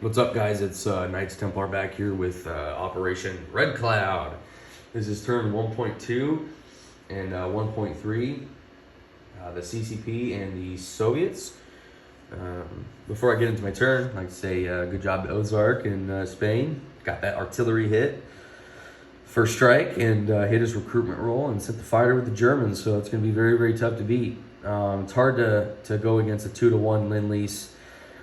What's up, guys? It's Knights Templar back here with Operation Red Cloud. This is turn 1.2 and 1.3. The CCP and the Soviets. Before I get into my turn, I'd like to say good job to Ozark in Spain. Got that artillery hit. First strike and hit his recruitment roll and sent the fighter with the Germans, so it's going to be very, very tough to beat. It's hard to go against a 2-1 Lend-Lease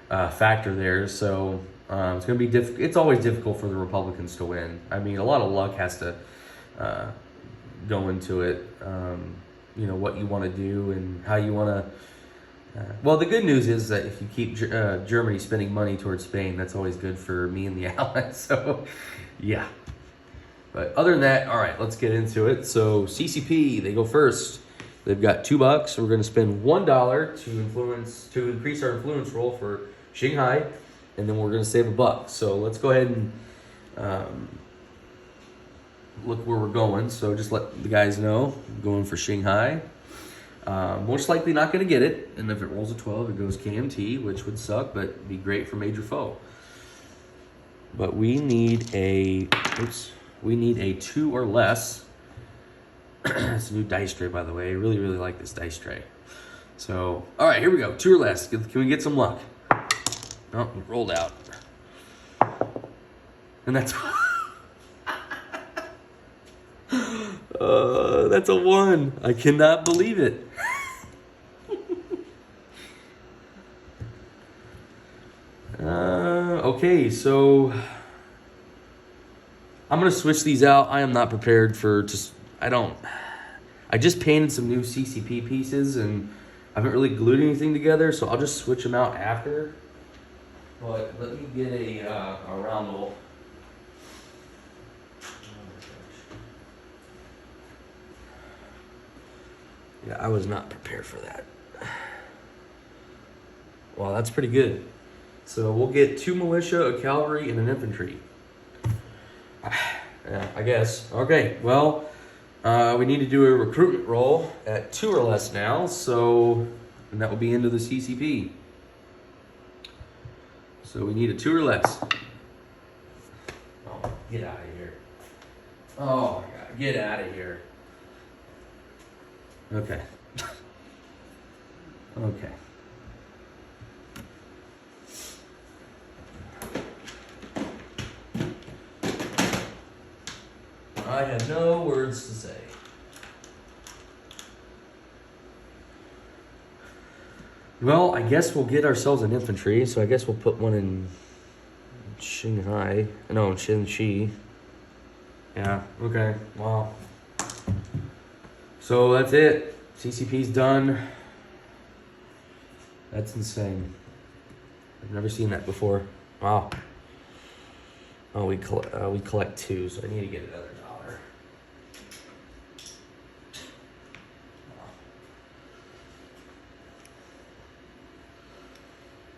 factor there, so it's going to be difficult. It's always difficult for the Republicans to win. I mean, a lot of luck has to go into it. What you want to do and how you want to. Well, the good news is that if you keep Germany spending money towards Spain, that's always good for me and the Allies. So, yeah. But other than that, all right, let's get into it. So CCP, they go first. They've got $2. We're going to spend $1 to increase our influence roll for Shanghai, and then we're going to save $1. So let's go ahead and look where we're going. So just let the guys know I'm going for Shanghai. Most likely not going to get it, and if it rolls a 12, it goes KMT, which would suck, but be great for major foe. But we need a 2 or less. It's a new dice tray, by the way. I really, really like this dice tray. So, all right, here we go. 2 or less. Can we get some luck? Oh, it rolled out. And that's... that's a 1. I cannot believe it. Okay, so... I'm going to switch these out. I am not prepared for just... I just painted some new CCP pieces and I haven't really glued anything together, so I'll just switch them out after. But let me get a roundel. Yeah, I was not prepared for that. Well, that's pretty good. So we'll get 2 militia, a cavalry, and an infantry. Yeah, I guess. Okay, well, we need to do a recruitment roll at 2 or less now, and that will be into the CCP. So we need a 2 or less. Oh, get out of here. Oh my God, get out of here. Okay. Okay. I have no words to say. Well, I guess we'll get ourselves an infantry, so I guess we'll put one in Shanghai. No, in Shanxi. Yeah, okay, well. So that's it. CCP's done. That's insane. I've never seen that before. Wow. Oh, we collect 2, so I need to get another $1.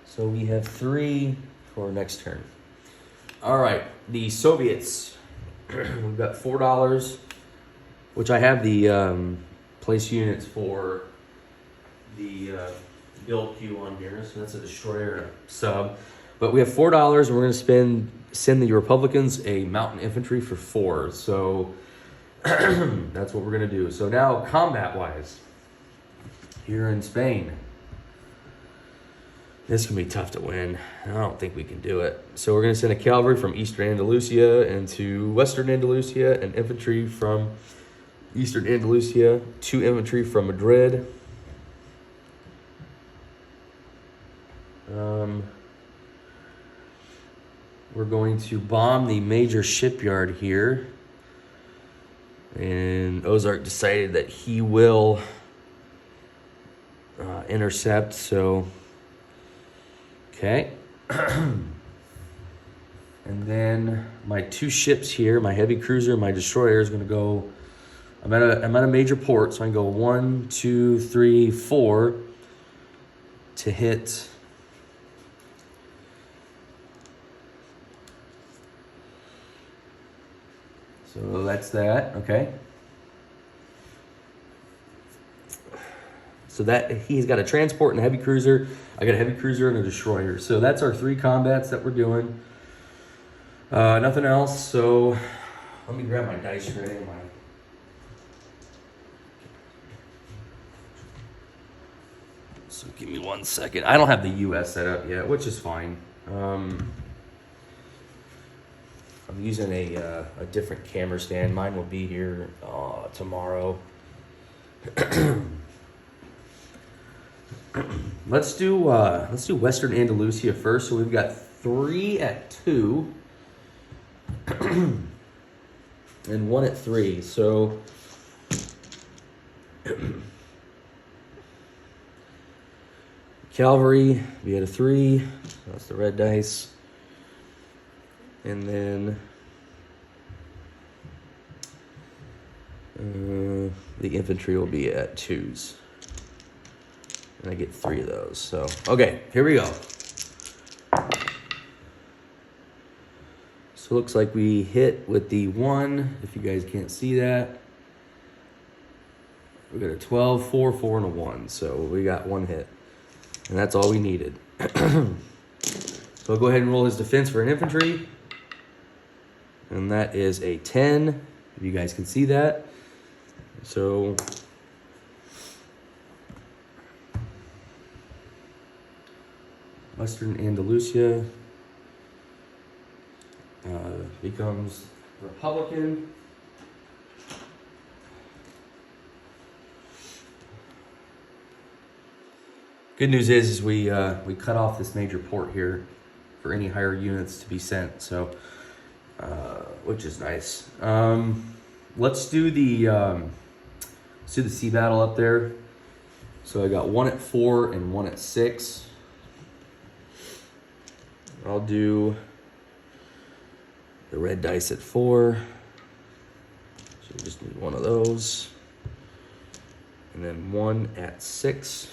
So we have 3 for our next turn. All right, the Soviets. We've got $4, which I have the place units for the build queue on here. So that's a destroyer and a sub. But we have $4, and we're going to send the Republicans a mountain infantry for 4. So that's what we're going to do. So now, combat-wise, here in Spain. This can be tough to win. I don't think we can do it. So we're going to send a cavalry from Eastern Andalusia into Western Andalusia, and infantry from Eastern Andalusia, 2 infantry from Madrid. We're going to bomb the major shipyard here. And Ozark decided that he will intercept, so... Okay. And then my 2 ships here, my heavy cruiser and my destroyer, is going to go... I'm at a major port, so I can go 1, 2, 3, 4 to hit... So that's that, okay. So that he's got a transport and a heavy cruiser. I got a heavy cruiser and a destroyer. So that's our 3 combats that we're doing. Nothing else. So let me grab my dice tray. So give me 1 second. I don't have the US set up yet, which is fine. I'm using a different camera stand. Mine will be here tomorrow. Let's do Western Andalusia first. So we've got 3 at 2 and 1 at 3. So cavalry, we had a 3. That's the red dice. And then the infantry will be at 2s. And I get 3 of those. So, okay, here we go. So it looks like we hit with the 1, if you guys can't see that. We got a 12, 4, 4, and a 1. So we got 1 hit. And that's all we needed. So I'll go ahead and roll his defense for an infantry. And that is a 10, if you guys can see that. So Western Andalusia becomes Republican. Good news is we cut off this major port here for any higher units to be sent, so which is nice. Let's do the sea battle up there. So I got 1 at 4 and 1 at 6. I'll do the red dice at 4. So we just need 1 of those. And then 1 at 6.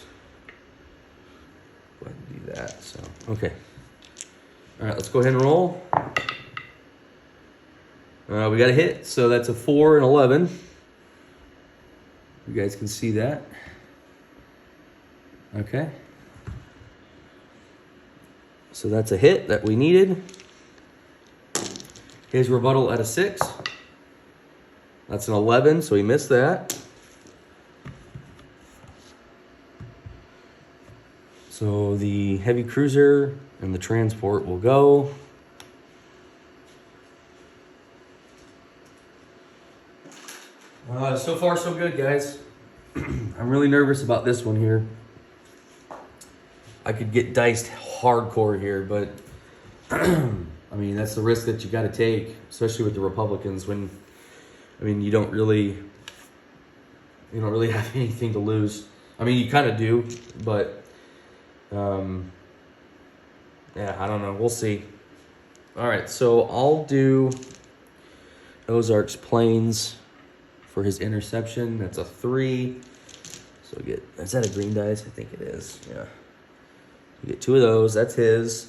Go ahead and do that. So, okay. All right, let's go ahead and roll. We got a hit, so that's a 4 and 11. You guys can see that. Okay. So that's a hit that we needed. His rebuttal at a 6. That's an 11, so he missed that. So the heavy cruiser and the transport will go. So far, so good, guys. I'm really nervous about this one here. I could get diced hardcore here, but I mean, that's the risk that you got to take, especially with the Republicans when, I mean, you don't really have anything to lose. I mean, you kind of do, but yeah, I don't know. We'll see. All right, so I'll do Ozarks Plains for his interception. That's a 3. So is that a green dice? I think it is. Yeah. You get 2 of those. That's his.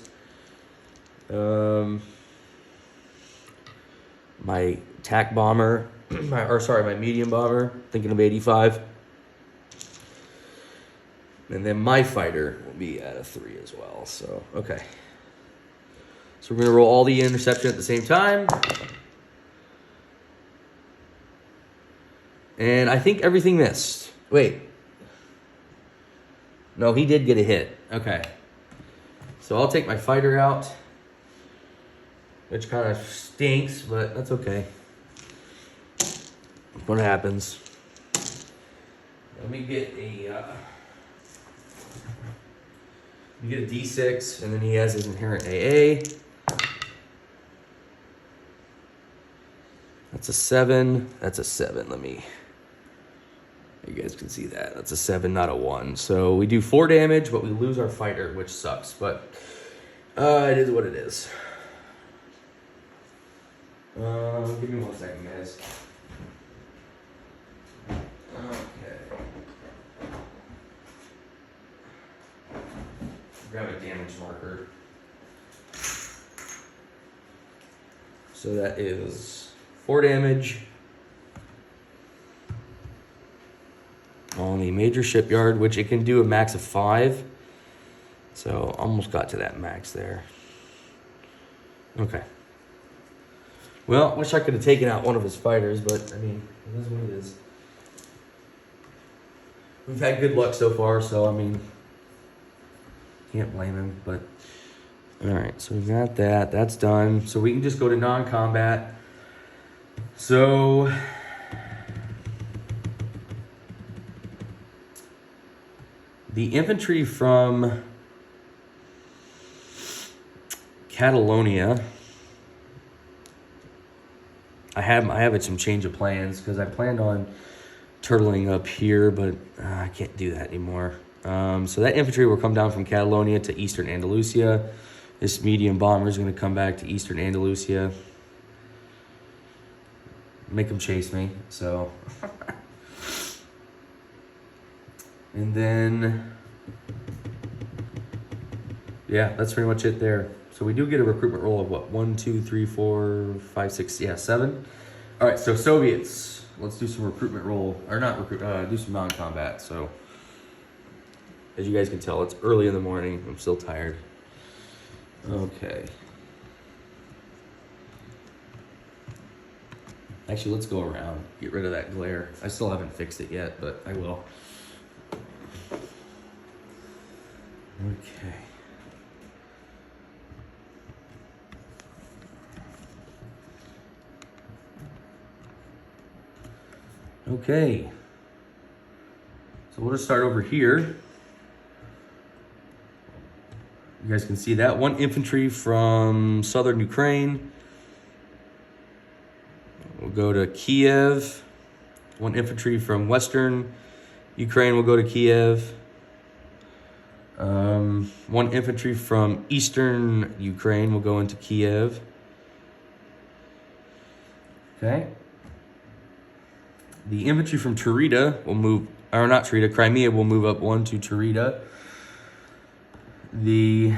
My tack bomber, my medium bomber, thinking of 85. And then my fighter will be at a 3 as well. So, okay. So we're going to roll all the interception at the same time. And I think everything missed. Wait. No, he did get a hit. Okay. So I'll take my fighter out, which kind of stinks, but that's okay. What happens? Let me get a D6, and then he has his inherent AA. That's a 7. That's a 7. You guys can see that. That's a 7, not a 1. So we do 4 damage, but we lose our fighter, which sucks. But it is what it is. Give me 1 second, guys. Okay. Grab a damage marker. So that is 4 damage on on the major shipyard, which it can do a max of 5. So almost got to that max there. Okay. Well, wish I could have taken out one of his fighters, but I mean, it is what it is. We've had good luck so far, so I mean, can't blame him. But all right, so we've got that. That's done. So we can just go to non-combat. So the infantry from Catalonia, I have some change of plans because I planned on turtling up here, but I can't do that anymore. So that infantry will come down from Catalonia to Eastern Andalusia. This medium bomber is going to come back to Eastern Andalusia. Make them chase me, so. And then, yeah, that's pretty much it there. So we do get a recruitment roll of what? 1, 2, 3, 4, 5, 6, yeah, 7. All right, so Soviets. Let's do some recruitment roll, or not recruit, do some non-combat. So, as you guys can tell, it's early in the morning. I'm still tired. Okay. Actually, let's go around. Get rid of that glare. I still haven't fixed it yet, but I will. Okay. Okay. So we'll just start over here. You guys can see that. 1 infantry from southern Ukraine. We'll go to Kiev. 1 infantry from western Ukraine will go to Kiev. 1 infantry from eastern Ukraine will go into Kiev. Okay. The infantry from Cherita will move, or not Cherita, Crimea will move up 1 to Cherita. The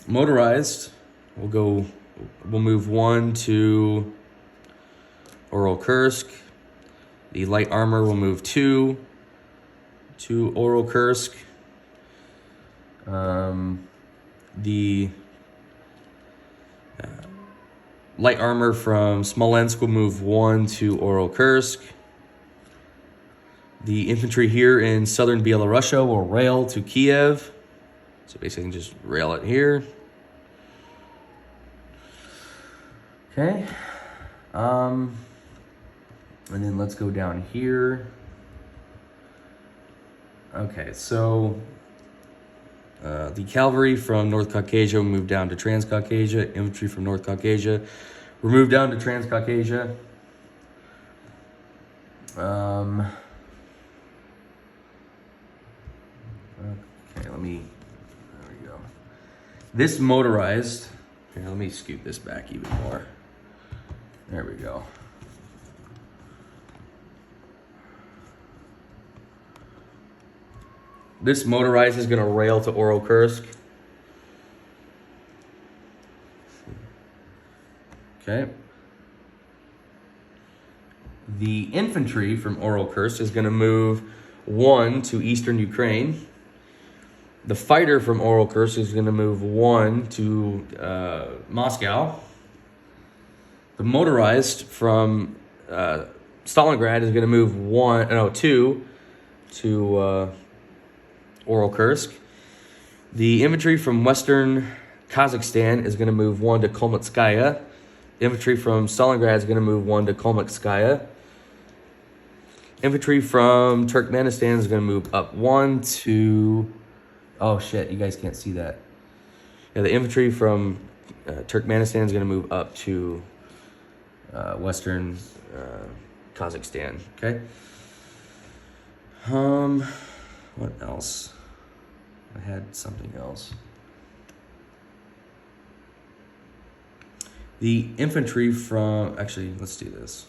motorized will move 1 to Oral-Kursk. The light armor will move 2 to Oral-Kursk. The light armor from Smolensk will move 1 to Oral-Kursk. The infantry here in southern Belarusia will rail to Kiev. So basically just rail it here. Okay. And then let's go down here. Okay, so the cavalry from North Caucasia will move down to Transcaucasia. Infantry from North Caucasia will move down to Transcaucasia. Okay, there we go. This motorized, here, let me scoot this back even more. There we go. This motorized is going to rail to Oral-Kursk. Okay. The infantry from Oral-Kursk is going to move 1 to eastern Ukraine. The fighter from Oral-Kursk is going to move 1 to Moscow. The motorized from Stalingrad is going to move 2 to Oral-Kursk. The infantry from western Kazakhstan is going to move 1 to Kolmetskaya. Infantry from Stalingrad is going to move 1 to Kolmetskaya. Infantry from Turkmenistan is going to move up 1 to... Oh, shit, you guys can't see that. Yeah, the infantry from Turkmenistan is going to move up to western Kazakhstan, okay? What else? I had something else. The infantry from... Actually, let's do this.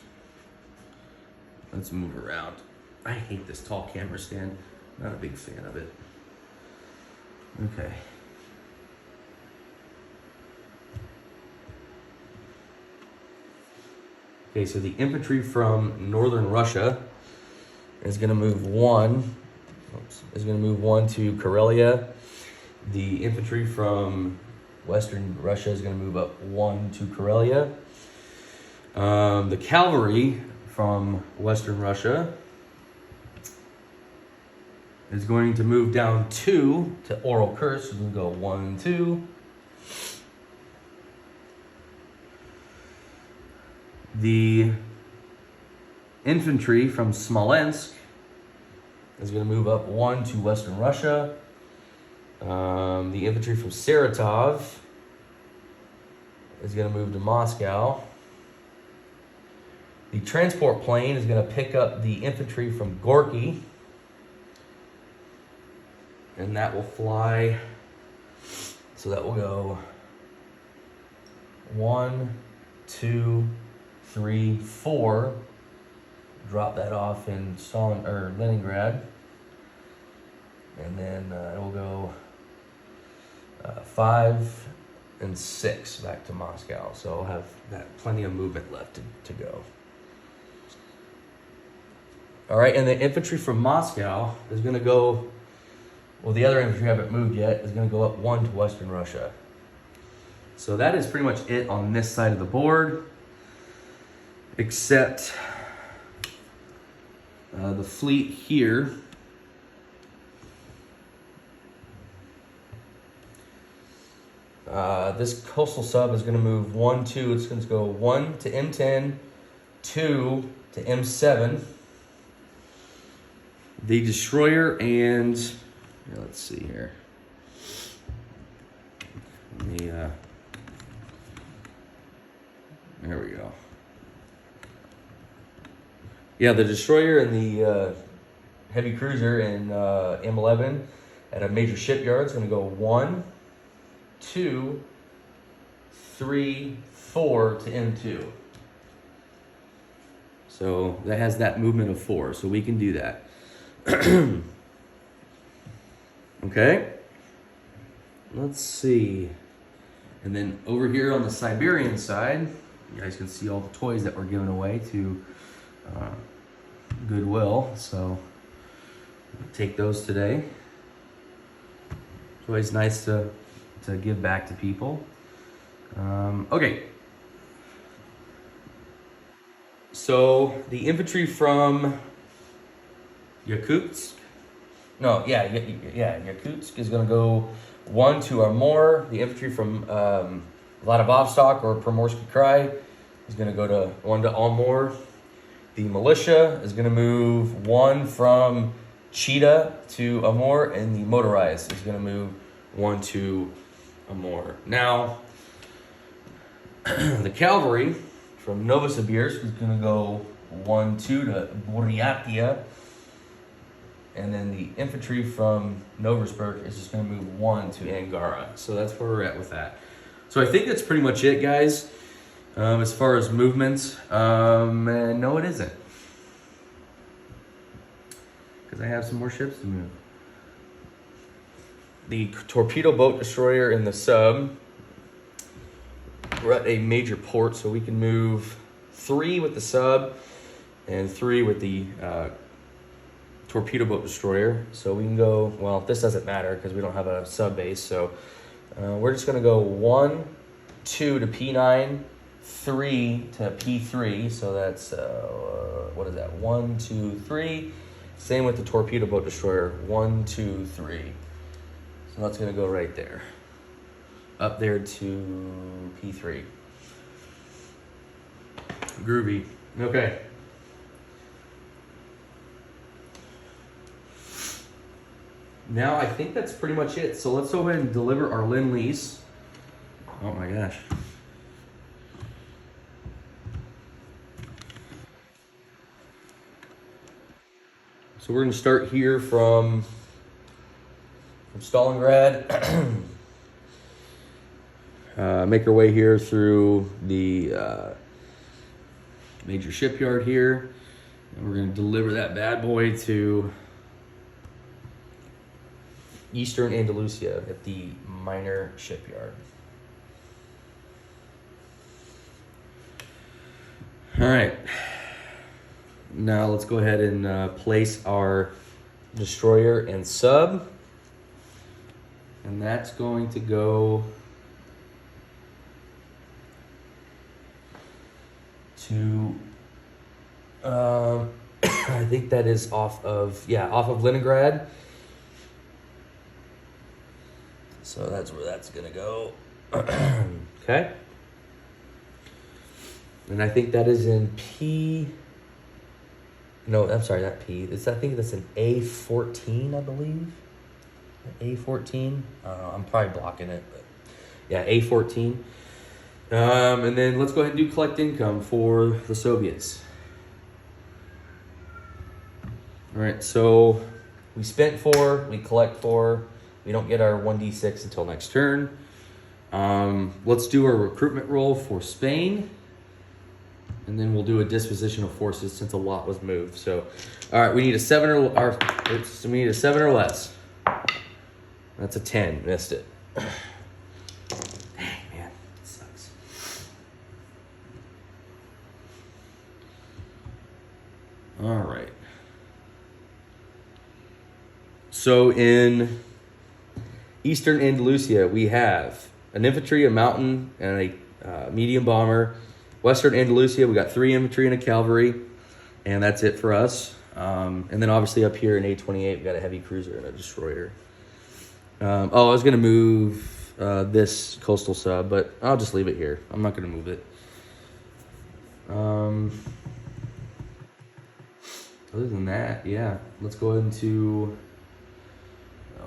Let's move around. I hate this tall camera stand. Not a big fan of it. Okay. Okay, so the infantry from northern Russia is going to move one. Is going to move one to Karelia. The infantry from Western Russia is going to move up one to Karelia. The cavalry from Western Russia is going to move down two to Oral Kursk. We're going to go 1, 2. The infantry from Smolensk is going to move up one to Western Russia. The infantry from Saratov is going to move to Moscow. The transport plane is going to pick up the infantry from Gorky, and that will fly. So that will go 1, 2, 3, 4. Drop that off in Leningrad, and then it will go 5 and 6 back to Moscow. So I'll have that plenty of movement left to go. All right, and the infantry from Moscow is going to go. Well, the other infantry haven't moved yet. Is going to go up 1 to Western Russia. So that is pretty much it on this side of the board, except the fleet here. This coastal sub is going to move 1, 2. It's going to go 1 to M10, 2 to M7. The destroyer and let's see here. There we go. Yeah, the destroyer and the heavy cruiser in M11 at a major shipyard is going to go 1, 2, 3, 4 to M2. So that has that movement of 4, so we can do that. Okay. Let's see. And then over here on the Siberian side, you guys can see all the toys that were given away to Goodwill. So take those today. It's always nice to give back to people. Okay. So the infantry from Yakutsk. Yakutsk is going to go 1 to Amur. The infantry from Vladivostok or Primorsky Krai is going to go to 1 to Amur. The militia is going to move 1 from Chita to Amur, and the motorized is going to move 1 to Amur. Now, the cavalry from Novosibirsk is going to go 1, 2 to Buryatia. And then the infantry from Novosibirsk is just going to move 1 to Angara. So that's where we're at with that. So I think that's pretty much it, guys, as far as movements. And no, it isn't. Because I have some more ships to move. The torpedo boat destroyer and the sub. We're at a major port, so we can move 3 with the sub and 3 with the torpedo boat destroyer. So we can go, well, this doesn't matter because we don't have a sub base. So we're just going to go 1, 2 to P9, 3 to P3. So that's, what is that? 1, 2, 3. Same with the torpedo boat destroyer. 1, 2, 3. So that's going to go right there. Up there to P3. Groovy. Okay. Now I think that's pretty much it. So let's go ahead and deliver our Lend-Lease. Oh my gosh. So we're going to start here from Stalingrad. Make our way here through the major shipyard here. And we're going to deliver that bad boy to Eastern Andalusia at the minor shipyard. All right. now let's go ahead and place our destroyer and sub. And that's going to go to, I think that is off of Leningrad. So that's where that's gonna go. Okay. And I think that is in P. No, I'm sorry, not P. I think that's an A14, I believe. A14. I'm probably blocking it, but yeah, A14. And then let's go ahead and do collect income for the Soviets. All right, so we spent 4, we collect 4. We don't get our 1d6 until next turn. Let's do a recruitment roll for Spain. And then we'll do a disposition of forces since a lot was moved. So, all right, we need a 7 or less. That's a 10. Missed it. Dang, man. It sucks. All right. So in Eastern Andalusia, we have an infantry, a mountain, and a medium bomber. Western Andalusia, we got 3 infantry and a cavalry, and that's it for us. And then obviously up here in A28, we got a heavy cruiser and a destroyer. I was going to move this coastal sub, but I'll just leave it here. I'm not going to move it. Other than that, yeah, let's go into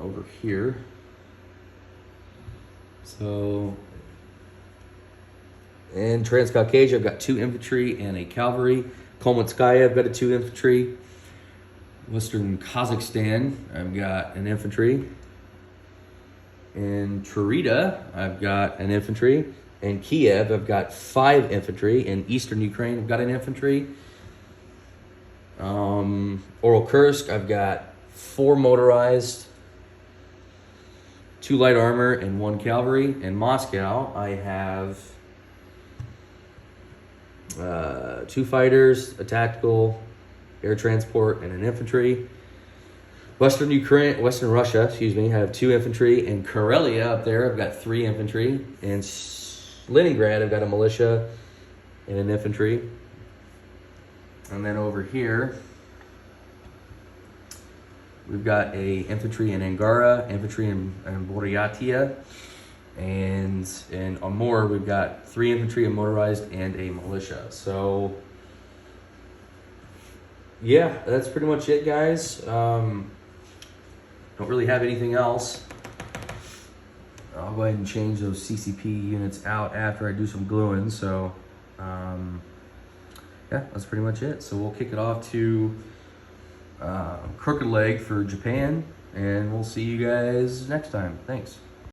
over here. So in Transcaucasia, I've got 2 infantry and a cavalry. Kolmonskaya, I've got a 2 infantry. Western Kazakhstan, I've got an infantry. In Cherita, I've got an infantry. In Kiev, I've got 5 infantry. In Eastern Ukraine, I've got an infantry. Oral Kursk, I've got 4 motorized, 2 light armor, and 1 cavalry. In Moscow, I have 2 fighters, a tactical, air transport, and an infantry. Western Russia, I have 2 infantry. In Karelia up there, I've got 3 infantry. In Leningrad, I've got a militia and an infantry. And then over here, we've got a infantry in Angara, infantry in Buryatia, and in Amur, we've got 3 infantry, a motorized, and a militia. So, yeah, that's pretty much it, guys. Don't really have anything else. I'll go ahead and change those CCP units out after I do some gluing. So, yeah, that's pretty much it. So we'll kick it off to Crooked Leg for Japan, and we'll see you guys next time. Thanks.